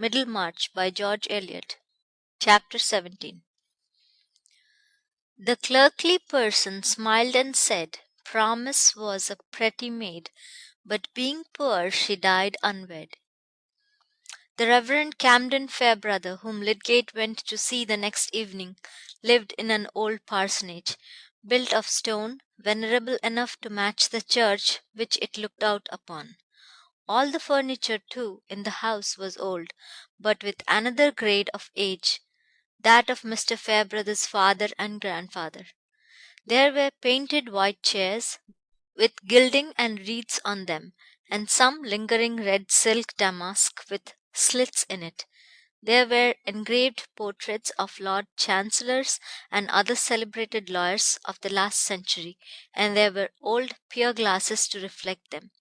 Middlemarch by George Eliot. Chapter 17. The clerkly person smiled and said, Promise was a pretty maid, but being poor she died unwed. The Reverend Camden Fairbrother, whom Lydgate went to see the next evening, lived in an old parsonage, built of stone, venerable enough to match the church which it looked out upon. All the furniture, too, in the house was old, but with another grade of age, that of Mr. Fairbrother's father and grandfather. There were painted white chairs, with gilding and wreaths on them, and some lingering red silk damask with slits in it. There were engraved portraits of Lord Chancellors and other celebrated lawyers of the last century, and there were old pier glasses to reflect them,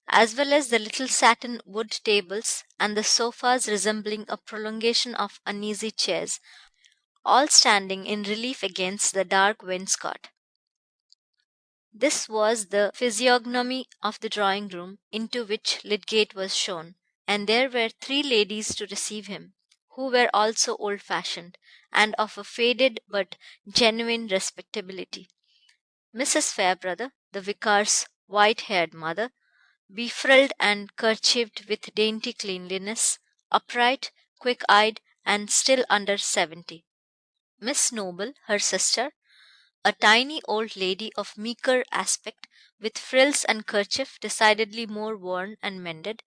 as well as the little satin wood tables and the sofas resembling a prolongation of uneasy chairs, all standing in relief against the dark wainscot. This was the physiognomy of the drawing room into which Lydgate was shown, and there were three ladies to receive him, who were also old fashioned, and of a faded but genuine respectability. Mrs. Fairbrother, the vicar's white haired mother, befrilled and kerchiefed with dainty cleanliness, upright, quick eyed, and still under 70. Miss Noble, her sister, a tiny old lady of meeker aspect, with frills and kerchief decidedly more worn and mended,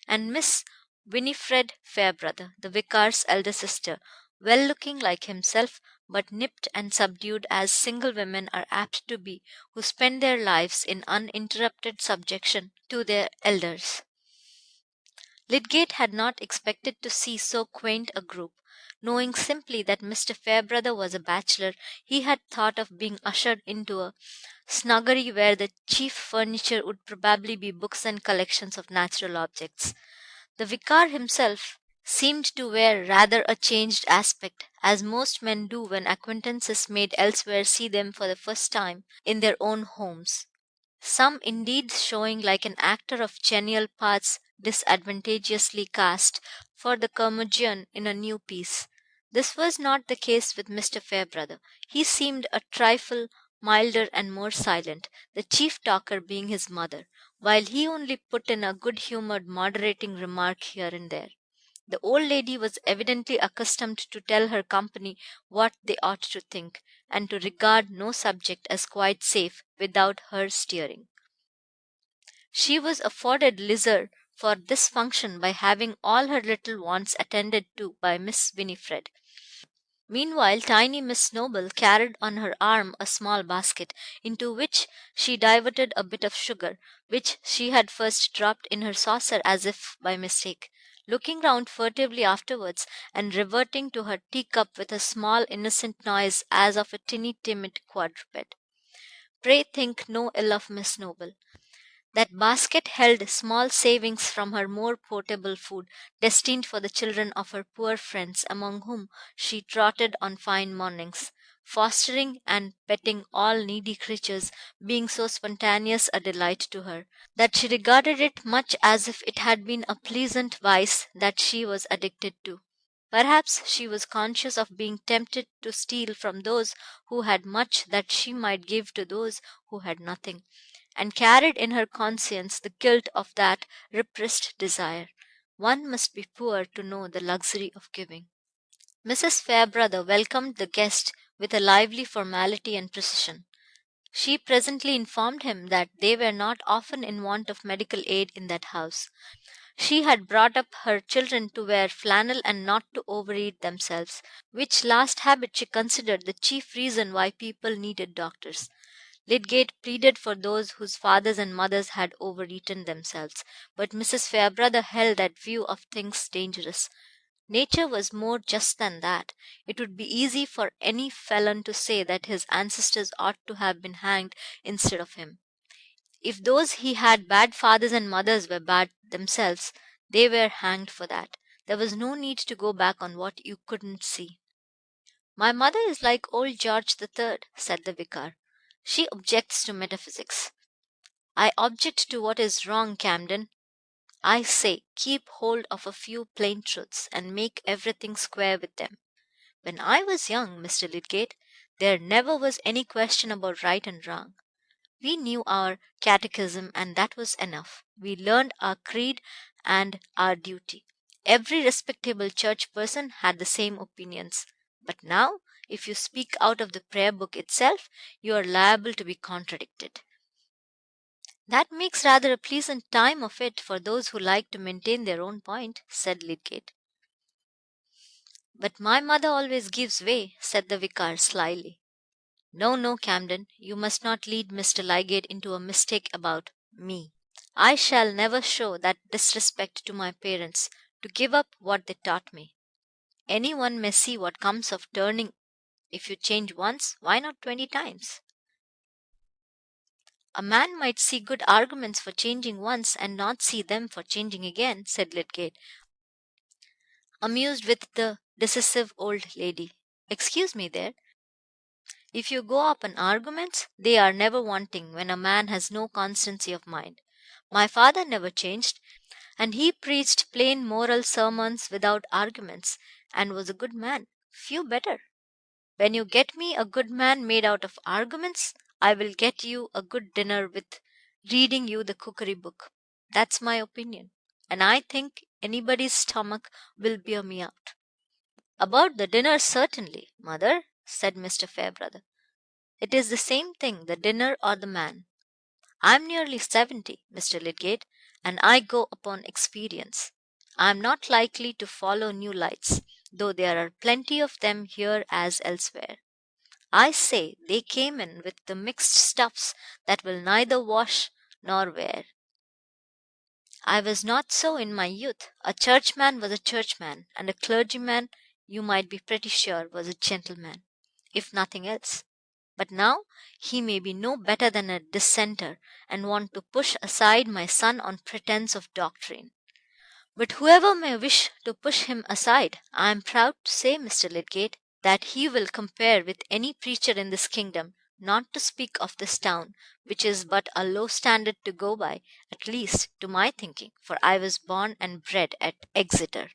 and Miss Winifred Fairbrother, the vicar's elder sister, well looking like himself, but nipped and subdued as single women are apt to be who spend their lives in uninterrupted subjection to their elders. Lydgate had not expected to see so quaint a group. Knowing simply that Mr. Fairbrother was a bachelor, he had thought of being ushered into a snuggery where the chief furniture would probably be books and collections of natural objects. The vicar himself seemed to wear rather a changed aspect, as most men do when acquaintances made elsewhere see them for the first time in their own homes, some indeed showing like an actor of genial parts disadvantageously cast for the curmudgeon in a new piece. This was not the case with Mr. Fairbrother. He seemed a trifle milder and more silent, the chief talker being his mother, while he only put in a good humoured moderating remark here and there. The old lady was evidently accustomed to tell her company what they ought to think, and to regard no subject as quite safe without her steering. She was afforded leisure for this function by having all her little wants attended to by Miss Winifred. Meanwhile, tiny Miss Noble carried on her arm a small basket, into which she diverted a bit of sugar, which she had first dropped in her saucer as if by mistake, looking round furtively afterwards, and reverting to her teacup with a small innocent noise as of a tinny timid quadruped. Pray think no ill of Miss Noble. That basket held small savings from her more portable food, destined for the children of her poor friends, among whom she trotted on fine mornings, fostering and petting all needy creatures, being so spontaneous a delight to her, that she regarded it much as if it had been a pleasant vice that she was addicted to. Perhaps she was conscious of being tempted to steal from those who had much that she might give to those who had nothing, and carried in her conscience the guilt of that repressed desire. One must be poor to know the luxury of giving. Mrs. Fairbrother welcomed the guest with a lively formality and precision. She presently informed him that they were not often in want of medical aid in that house. She had brought up her children to wear flannel and not to overeat themselves, which last habit she considered the chief reason why people needed doctors. Lydgate pleaded for those whose fathers and mothers had overeaten themselves, but Mrs. Fairbrother held that view of things dangerous. Nature was more just than that. It would be easy for any felon to say that his ancestors ought to have been hanged instead of him. If those he had bad fathers and mothers were bad themselves, they were hanged for that. There was no need to go back on what you couldn't see. My mother is like old George the Third, said the vicar. She objects to metaphysics. I object to what is wrong, Camden. I say, keep hold of a few plain truths, and make everything square with them. When I was young, Mr. Lydgate, there never was any question about right and wrong. We knew our catechism, and that was enough. We learned our creed and our duty. Every respectable church person had the same opinions. But now, if you speak out of the prayer book itself, you are liable to be contradicted. That makes rather a pleasant time of it for those who like to maintain their own point, said Lydgate. But my mother always gives way, said the vicar slyly. No, no, Camden, you must not lead Mr. Lydgate into a mistake about me. I shall never show that disrespect to my parents, to give up what they taught me. Any one may see what comes of turning. If you change once, why not 20 times? A man might see good arguments for changing once and not see them for changing again, said Lydgate, amused with the decisive old lady. Excuse me there. If you go up on arguments, they are never wanting when a man has no constancy of mind. My father never changed, and he preached plain moral sermons without arguments, and was a good man. Few better. When you get me a good man made out of arguments, I will get you a good dinner with reading you the cookery book. That's my opinion, and I think anybody's stomach will bear me out. About the dinner, certainly, mother, said Mr. Fairbrother. It is the same thing, the dinner or the man. I am nearly 70, Mr. Lydgate, and I go upon experience. I am not likely to follow new lights, though there are plenty of them here as elsewhere. I say they came in with the mixed stuffs that will neither wash nor wear. I was not so in my youth. A churchman was a churchman, and a clergyman, you might be pretty sure, was a gentleman, if nothing else. But now he may be no better than a dissenter, and want to push aside my son on pretence of doctrine. But whoever may wish to push him aside, I am proud to say, Mr. Lydgate, that he will compare with any preacher in this kingdom, not to speak of this town, which is but a low standard to go by, at least to my thinking, for I was born and bred at Exeter.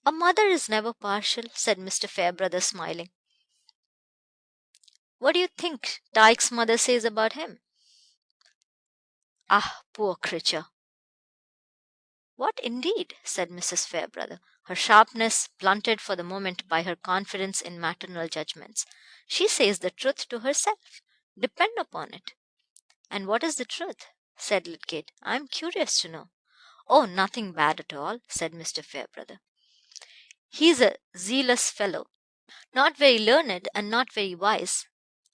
A mother is never partial, said Mr. Fairbrother, smiling. What do you think Tyke's mother says about him? Ah, poor creature! What indeed? Said Mrs. Fairbrother, her sharpness blunted for the moment by her confidence in maternal judgments. She says the truth to herself, depend upon it. And what is the truth? Said Lydgate. I am curious to know. Oh, nothing bad at all, said Mr. Fairbrother. He is a zealous fellow, not very learned and not very wise,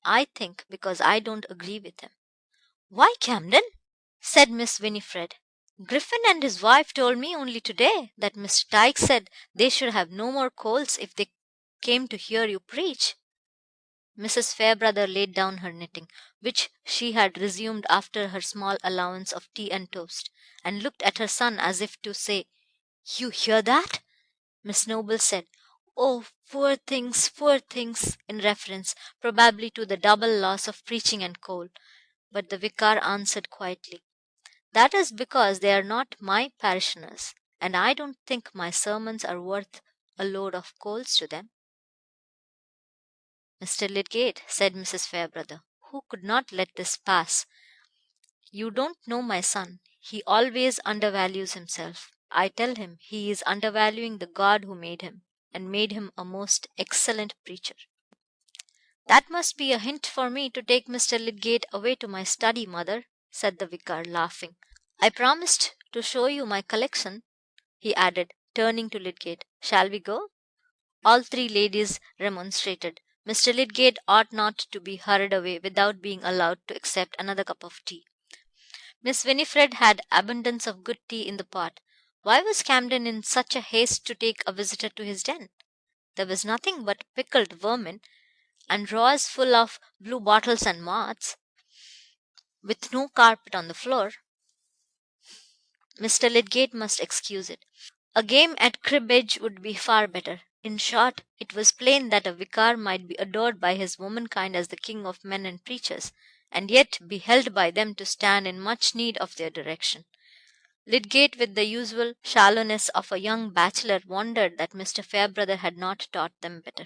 I think, because I don't agree with him. Why, Camden, said Miss Winifred, Griffin and his wife told me only today that Mr. Tyke said they should have no more colds if they came to hear you preach. Mrs. Fairbrother laid down her knitting, which she had resumed after her small allowance of tea and toast, and looked at her son as if to say, You hear that? Miss Noble said, Oh, poor things, in reference probably to the double loss of preaching and coal. But the vicar answered quietly, That is because they are not my parishioners, and I don't think my sermons are worth a load of coals to them. Mr. Lydgate, said Mrs. Fairbrother, who could not let this pass, you don't know my son. He always undervalues himself. I tell him he is undervaluing the God who made him, and made him a most excellent preacher. That must be a hint for me to take Mr. Lydgate away to my study, mother, said the vicar, laughing. I promised to show you my collection, he added, turning to Lydgate. Shall we go? All three ladies remonstrated. Mr. Lydgate ought not to be hurried away without being allowed to accept another cup of tea. Miss Winifred had abundance of good tea in the pot. Why was Camden in such a haste to take a visitor to his den? There was nothing but pickled vermin, and drawers full of blue bottles and moths, with no carpet on the floor. Mr. Lydgate must excuse it. A game at cribbage would be far better. In short, it was plain that a vicar might be adored by his womankind as the king of men and preachers, and yet be held by them to stand in much need of their direction. Lydgate, with the usual shallowness of a young bachelor, wondered that Mr. Fairbrother had not taught them better.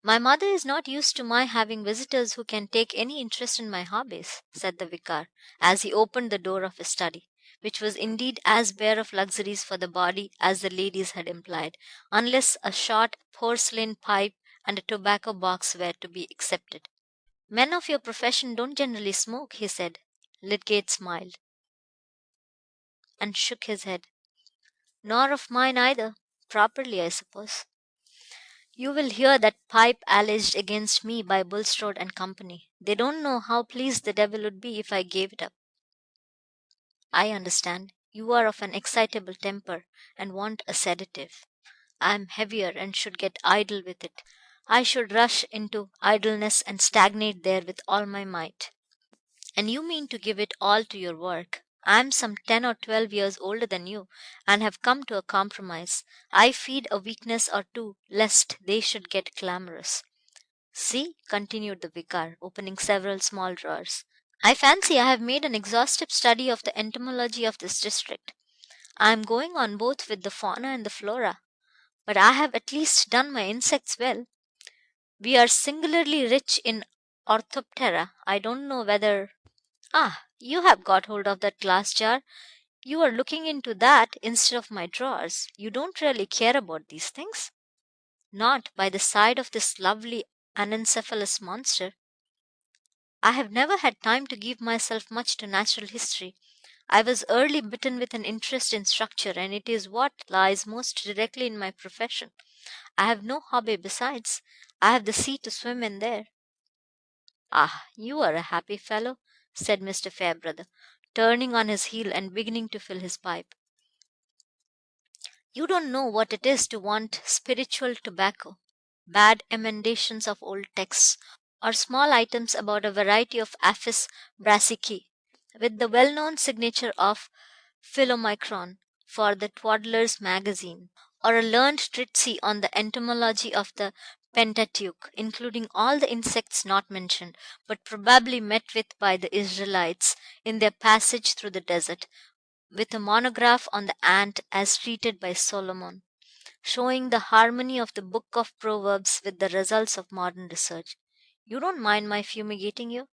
"My mother is not used to my having visitors who can take any interest in my hobbies," said the vicar, as he opened the door of his study, which was indeed as bare of luxuries for the body as the ladies had implied, unless a short porcelain pipe and a tobacco box were to be excepted. "Men of your profession don't generally smoke," he said. Lydgate smiled and shook his head. "Nor of mine either, properly, I suppose. You will hear that pipe alleged against me by Bulstrode and Company. They don't know how pleased the devil would be if I gave it up." "I understand. You are of an excitable temper, and want a sedative. I am heavier, and should get idle with it. I should rush into idleness and stagnate there with all my might. And you mean to give it all to your work. I am some 10 or 12 years older than you, and have come to a compromise. I feed a weakness or two, lest they should get clamorous. See," continued the vicar, opening several small drawers, "I fancy I have made an exhaustive study of the entomology of this district. I am going on both with the fauna and the flora, but I have at least done my insects well. We are singularly rich in Orthoptera. I don't know whether— Ah, you have got hold of that glass jar. You are looking into that instead of my drawers. You don't really care about these things?" "Not by the side of this lovely anencephalous monster. I have never had time to give myself much to natural history. I was early bitten with an interest in structure, and it is what lies most directly in my profession. I have no hobby besides. I have the sea to swim in there." "Ah, you are a happy fellow," said Mr. Fairbrother, turning on his heel and beginning to fill his pipe. "You don't know what it is to want spiritual tobacco, bad emendations of old texts, or small items about a variety of Apis brassicae, with the well known signature of Philomicron, for the Twaddler's Magazine, or a learned treatise on the entomology of the Pentateuch, including all the insects not mentioned, but probably met with by the Israelites in their passage through the desert, with a monograph on the ant as treated by Solomon, showing the harmony of the book of Proverbs with the results of modern research. You don't mind my fumigating you?"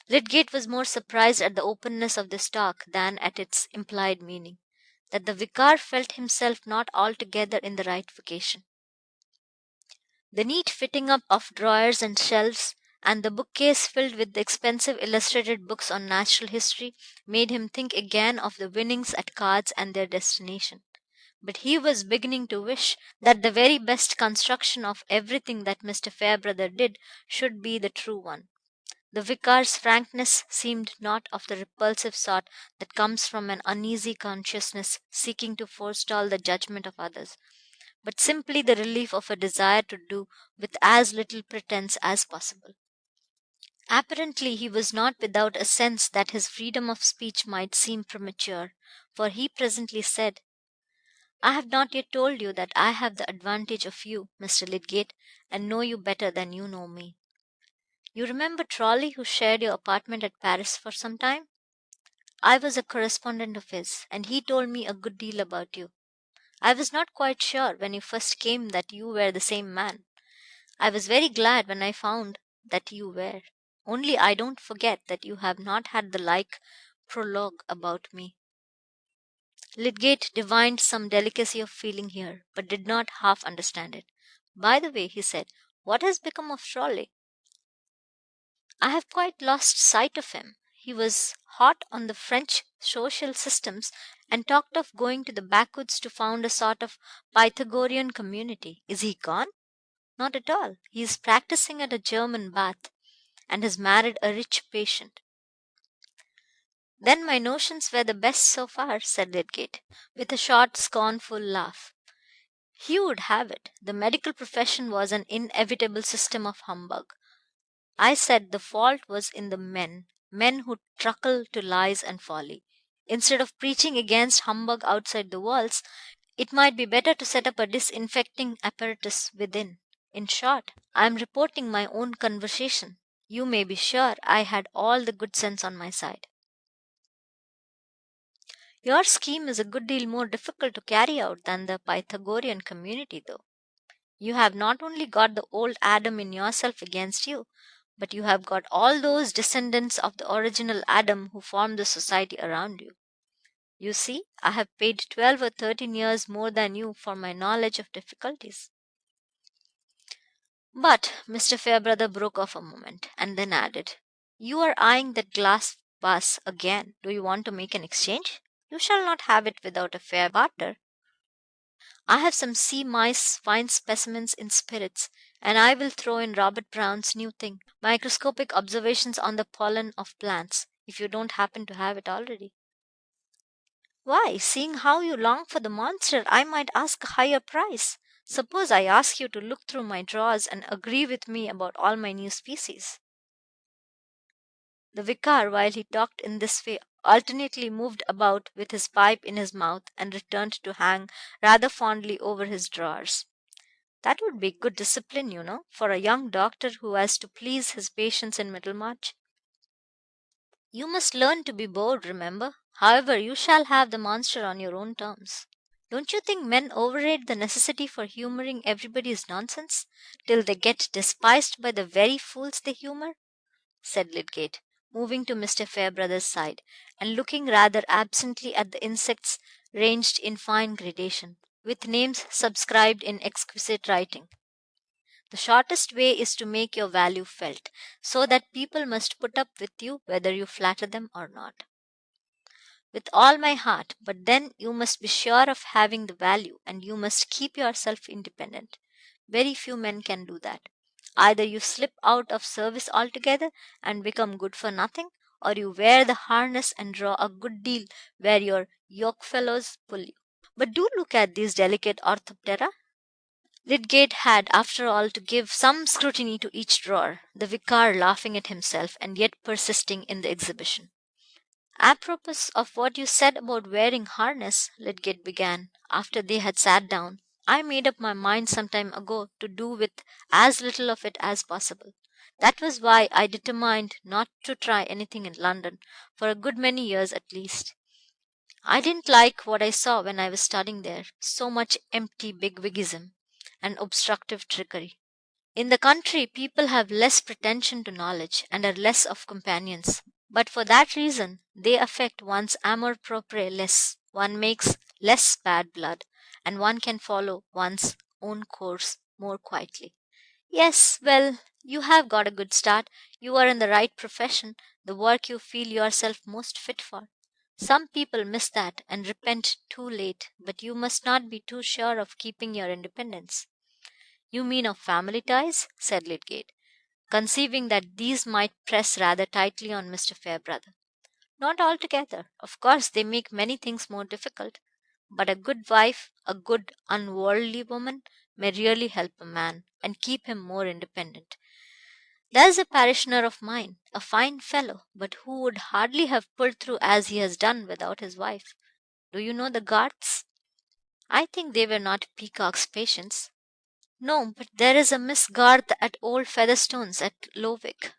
Lydgate was more surprised at the openness of this talk than at its implied meaning, that the vicar felt himself not altogether in the right vocation. The neat fitting up of drawers and shelves, and the bookcase filled with the expensive illustrated books on natural history, made him think again of the winnings at cards and their destination. But he was beginning to wish that the very best construction of everything that Mr. Fairbrother did should be the true one. The vicar's frankness seemed not of the repulsive sort that comes from an uneasy consciousness seeking to forestall the judgment of others, but simply the relief of a desire to do with as little pretense as possible. Apparently he was not without a sense that his freedom of speech might seem premature, for he presently said, "I have not yet told you that I have the advantage of you, Mr. Lydgate, and know you better than you know me. You remember Trolley, who shared your apartment at Paris for some time? I was a correspondent of his, and he told me a good deal about you. I was not quite sure when you first came that you were the same man. I was very glad when I found that you were. Only I don't forget that you have not had the like prologue about me." Lydgate divined some delicacy of feeling here, but did not half understand it. "By the way," he said, "what has become of Trolley?" "I have quite lost sight of him. He was hot on the French social systems, and talked of going to the backwoods to found a sort of Pythagorean community. Is he gone?" "Not at all. He is practicing at a German bath, and has married a rich patient." "Then my notions were the best so far," said Lydgate, with a short scornful laugh. "He would have it, the medical profession was an inevitable system of humbug. I said the fault was in the men who truckle to lies and folly. Instead of preaching against humbug outside the walls, it might be better to set up a disinfecting apparatus within. In short, I am reporting my own conversation. You may be sure I had all the good sense on my side." Your scheme is a good deal more difficult to carry out than the Pythagorean community, though. You have not only got the old Adam in yourself against you, but you have got all those descendants of the original Adam who formed the society around you. You see, I have paid 12 or 13 years more than you for my knowledge of difficulties. But Mr. Fairbrother broke off a moment, and then added, "You are eyeing that glass vase again. Do you want to make an exchange? You shall not have it without a fair barter. I have some sea mice fine specimens in spirits, and I will throw in Robert Brown's new thing, microscopic observations on the pollen of plants, if you don't happen to have it already." "Why, seeing how you long for the monster, I might ask a higher price. Suppose I ask you to look through my drawers and agree with me about all my new species?" The vicar, while he talked in this way, alternately moved about with his pipe in his mouth and returned to hang rather fondly over his drawers. "That would be good discipline, you know, for a young doctor who has to please his patients in Middlemarch. You must learn to be bored, remember. However, you shall have the monster on your own terms. Don't you think men overrate the necessity for humoring everybody's nonsense, till they get despised by the very fools they humor?" said Lydgate, moving to Mr. Fairbrother's side, and looking rather absently at the insects ranged in fine gradation, with names subscribed in exquisite writing. "The shortest way is to make your value felt, so that people must put up with you whether you flatter them or not." "With all my heart, but then you must be sure of having the value, and you must keep yourself independent. Very few men can do that. Either you slip out of service altogether and become good for nothing, or you wear the harness and draw a good deal where your yokefellows pull you. But do look at these delicate orthoptera." Lydgate had, after all, to give some scrutiny to each drawer, the vicar laughing at himself, and yet persisting in the exhibition. "Apropos of what you said about wearing harness," Lydgate began, after they had sat down, "I made up my mind some time ago to do with as little of it as possible. That was why I determined not to try anything in London, for a good many years at least. I didn't like what I saw when I was studying there, so much empty bigwigism and obstructive trickery. In the country people have less pretension to knowledge, and are less of companions, but for that reason they affect one's amour propre less, one makes less bad blood, and one can follow one's own course more quietly. Yes, well, you have got a good start. You are in the right profession, the work you feel yourself most fit for. Some people miss that and repent too late, but you must not be too sure of keeping your independence." "You mean of family ties?" said Lydgate, conceiving that these might press rather tightly on Mr. Fairbrother. "Not altogether. Of course they make many things more difficult, but a good wife, a good unworldly woman, may really help a man, and keep him more independent. There's a parishioner of mine, a fine fellow, but who would hardly have pulled through as he has done without his wife. Do you know the Garths?" "I think they were not Peacock's patients." "No, but there is a Miss Garth at old Featherstone's at Lowick,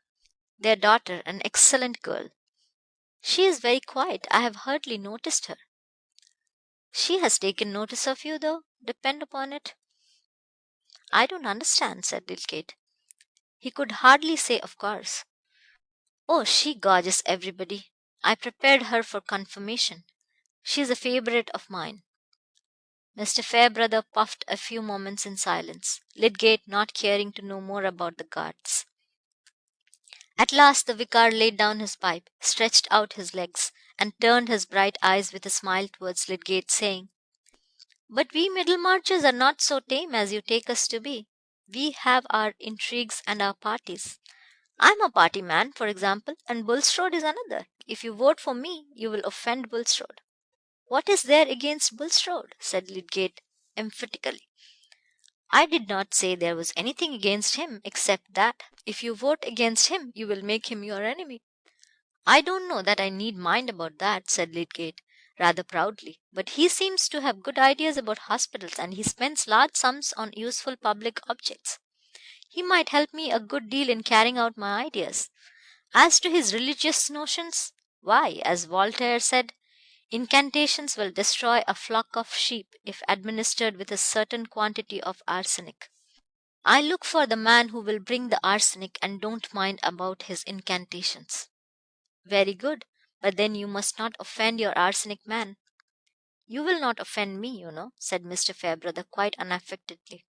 their daughter, an excellent girl. She is very quiet. I have hardly noticed her." "She has taken notice of you, though, depend upon it." "I don't understand," said Dilgate. He could hardly say of course. "Oh, she gauges everybody. I prepared her for confirmation. She is a favourite of mine." Mr. Fairbrother puffed a few moments in silence, Lydgate not caring to know more about the Garths. At last the vicar laid down his pipe, stretched out his legs, and turned his bright eyes with a smile towards Lydgate, saying, "But we Middlemarchers are not so tame as you take us to be. We have our intrigues and our parties. I am a party man, for example, and Bulstrode is another. If you vote for me, you will offend Bulstrode." "What is there against Bulstrode?" said Lydgate emphatically. "I did not say there was anything against him, except that, if you vote against him, you will make him your enemy." "I don't know that I need mind about that," said Lydgate, rather proudly. "But he seems to have good ideas about hospitals, and he spends large sums on useful public objects. He might help me a good deal in carrying out my ideas. As to his religious notions, why, as Voltaire said, Incantations will destroy a flock of sheep if administered with a certain quantity of arsenic. I look for the man who will bring the arsenic and don't mind about his incantations. Very good, but then you must not offend your arsenic man. You will not offend me, said Mr. Fairbrother quite unaffectedly.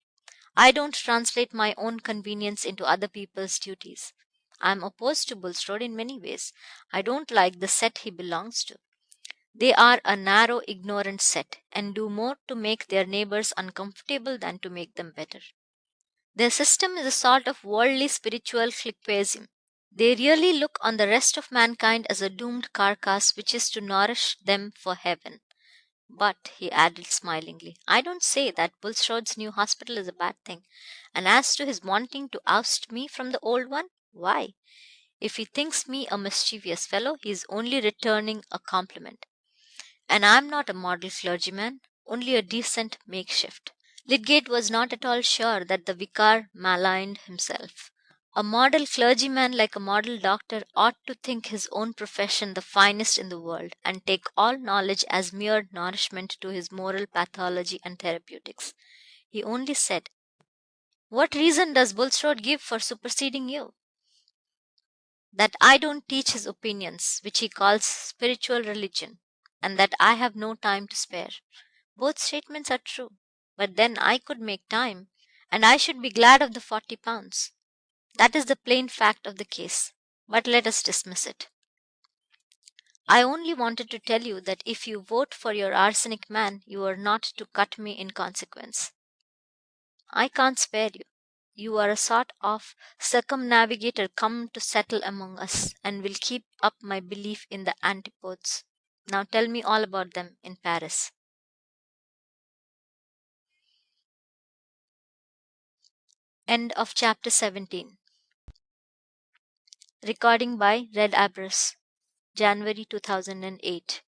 I don't translate my own convenience into other people's duties. I am opposed to Bulstrode in many ways. I don't like the set he belongs to. They are a narrow, ignorant set, and do more to make their neighbors uncomfortable than to make them better. Their system is a sort of worldly spiritual cliquism. They really look on the rest of mankind as a doomed carcass which is to nourish them for heaven. But, he added smilingly, I don't say that Bulstrode's new hospital is a bad thing. And as to his wanting to oust me from the old one, why, if he thinks me a mischievous fellow, he is only returning a compliment. And I am not a model clergyman, only a decent makeshift. Lydgate was not at all sure that the vicar maligned himself. A model clergyman, like a model doctor, ought to think his own profession the finest in the world, and take all knowledge as mere nourishment to his moral pathology and therapeutics. He only said, What reason does Bulstrode give for superseding you? That I don't teach his opinions, which he calls spiritual religion, and that I have no time to spare. Both statements are true, but then I could make time, and I should be glad of the £40. That is the plain fact of the case, but let us dismiss it. I only wanted to tell you that if you vote for your arsenic man, you are not to cut me in consequence. I can't spare you. You are a sort of circumnavigator come to settle among us, and will keep up my belief in the antipodes. Now tell me all about them in Paris. End of chapter 17. Recording by Red Abras, January 2008.